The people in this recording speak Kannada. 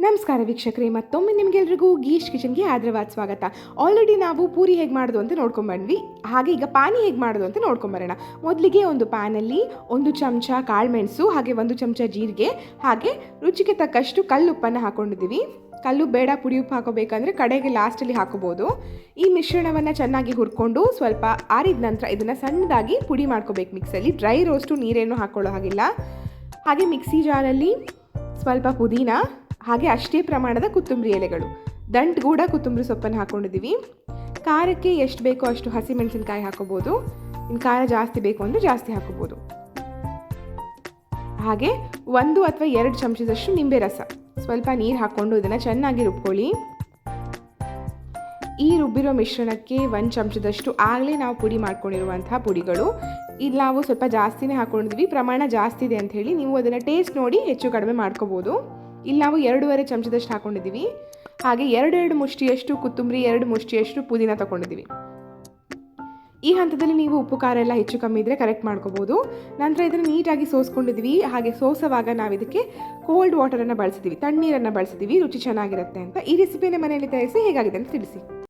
ನಮಸ್ಕಾರ ವೀಕ್ಷಕರೇ, ಮತ್ತೊಮ್ಮೆ ನಿಮಗೆಲ್ರಿಗೂ ಗೀಶ್ ಕಿಚನ್ಗೆ ಆದರವಾದ ಸ್ವಾಗತ. ಆಲ್ರೆಡಿ ನಾವು ಪೂರಿ ಹೇಗೆ ಮಾಡೋದು ಅಂತ ನೋಡ್ಕೊಂಬಂದ್ವಿ. ಹಾಗೆ ಈಗ ಪಾನಿ ಹೇಗೆ ಮಾಡೋದು ಅಂತ ನೋಡ್ಕೊಂಬರೋಣ. ಮೊದಲಿಗೆ ಒಂದು ಪ್ಯಾನಲ್ಲಿ 1 ಚಮಚ ಕಾಳುಮೆಣಸು, ಹಾಗೆ 1 ಚಮಚ ಜೀರಿಗೆ, ಹಾಗೆ ರುಚಿಗೆ ತಕ್ಕಷ್ಟು ಕಲ್ಲುಪ್ಪನ್ನು ಹಾಕ್ಕೊಂಡಿದ್ದೀವಿ. ಕಲ್ಲು ಬೇಡ, ಪುಡಿ ಉಪ್ಪು ಹಾಕೋಬೇಕಂದ್ರೆ ಕಡೆಗೆ ಲಾಸ್ಟಲ್ಲಿ ಹಾಕೋಬೋದು. ಈ ಮಿಶ್ರಣವನ್ನು ಚೆನ್ನಾಗಿ ಹುರ್ಕೊಂಡು ಸ್ವಲ್ಪ ಆರಿದ ನಂತರ ಇದನ್ನು ಸಣ್ಣದಾಗಿ ಪುಡಿ ಮಾಡ್ಕೋಬೇಕು ಮಿಕ್ಸಲ್ಲಿ. ಡ್ರೈ ರೋಸ್ಟು ನೀರೇನು ಹಾಕ್ಕೊಳ್ಳೋ ಹಾಗಿಲ್ಲ. ಹಾಗೆ ಮಿಕ್ಸಿ ಜಾರಲ್ಲಿ ಸ್ವಲ್ಪ ಪುದೀನ, ಹಾಗೆ ಅಷ್ಟೇ ಪ್ರಮಾಣದ ಕೊತ್ತಂಬರಿ ಎಲೆಗಳು, ದಂಟುಗೂಡ ಕೊತ್ತಂಬರಿ ಸೊಪ್ಪನ್ನು ಹಾಕ್ಕೊಂಡಿದ್ದೀವಿ. ಖಾರಕ್ಕೆ ಎಷ್ಟು ಬೇಕೋ ಅಷ್ಟು ಹಸಿಮೆಣಸಿನ್ಕಾಯಿ ಹಾಕೋಬೋದು. ಇನ್ನು ಖಾರ ಜಾಸ್ತಿ ಬೇಕು ಅಂದರೆ ಜಾಸ್ತಿ ಹಾಕೋಬೋದು. ಹಾಗೆ 1 ಅಥವಾ 2 ಚಮಚದಷ್ಟು ನಿಂಬೆ ರಸ, ಸ್ವಲ್ಪ ನೀರು ಹಾಕ್ಕೊಂಡು ಇದನ್ನು ಚೆನ್ನಾಗಿ ರುಬ್ಕೊಳ್ಳಿ. ಈ ರುಬ್ಬಿರೋ ಮಿಶ್ರಣಕ್ಕೆ 1 ಚಮಚದಷ್ಟು ಆಗಲೇ ನಾವು ಪುಡಿ ಮಾಡ್ಕೊಂಡಿರುವಂತಹ ಪುಡಿಗಳು. ಇಲ್ಲಿ ನಾವು ಸ್ವಲ್ಪ ಜಾಸ್ತಿನೇ ಹಾಕ್ಕೊಂಡಿದ್ವಿ, ಪ್ರಮಾಣ ಜಾಸ್ತಿ ಇದೆ ಅಂತ ಹೇಳಿ ನೀವು ಅದನ್ನು ಟೇಸ್ಟ್ ನೋಡಿ ಹೆಚ್ಚು ಕಡಿಮೆ ಮಾಡ್ಕೋಬೋದು. ಇಲ್ಲಿ ನಾವು 2.5 ಚಮಚದಷ್ಟು ಹಾಕ್ಕೊಂಡಿದ್ದೀವಿ. ಹಾಗೆ 2 ಮುಷ್ಟಿಯಷ್ಟು ಕೊತ್ತಂಬರಿ, 2 ಮುಷ್ಟಿಯಷ್ಟು ಪುದೀನ ತೊಗೊಂಡಿದ್ದೀವಿ. ಈ ಹಂತದಲ್ಲಿ ನೀವು ಉಪ್ಪು ಖಾರ ಎಲ್ಲ ಹೆಚ್ಚು ಕಮ್ಮಿ ಇದ್ದರೆ ಕರೆಕ್ಟ್ ಮಾಡ್ಕೋಬೋದು. ನಂತರ ಇದನ್ನು ನೀಟಾಗಿ ಸೋಸ್ಕೊಂಡಿದ್ದೀವಿ. ಹಾಗೆ ಸೋಸುವಾಗ ನಾವು ಇದಕ್ಕೆ ಕೋಲ್ಡ್ ವಾಟರನ್ನು ಬಳಸಿದ್ದೀವಿ, ತಣ್ಣೀರನ್ನು ಬಳಸಿದ್ದೀವಿ, ರುಚಿ ಚೆನ್ನಾಗಿರುತ್ತೆ ಅಂತ. ಈ ರೆಸಿಪಿಯನ್ನು ಮನೆಯಲ್ಲಿ ತಯಾರಿಸಿ ಹೇಗಾಗಿದೆ ಅಂತ ತಿಳಿಸಿ.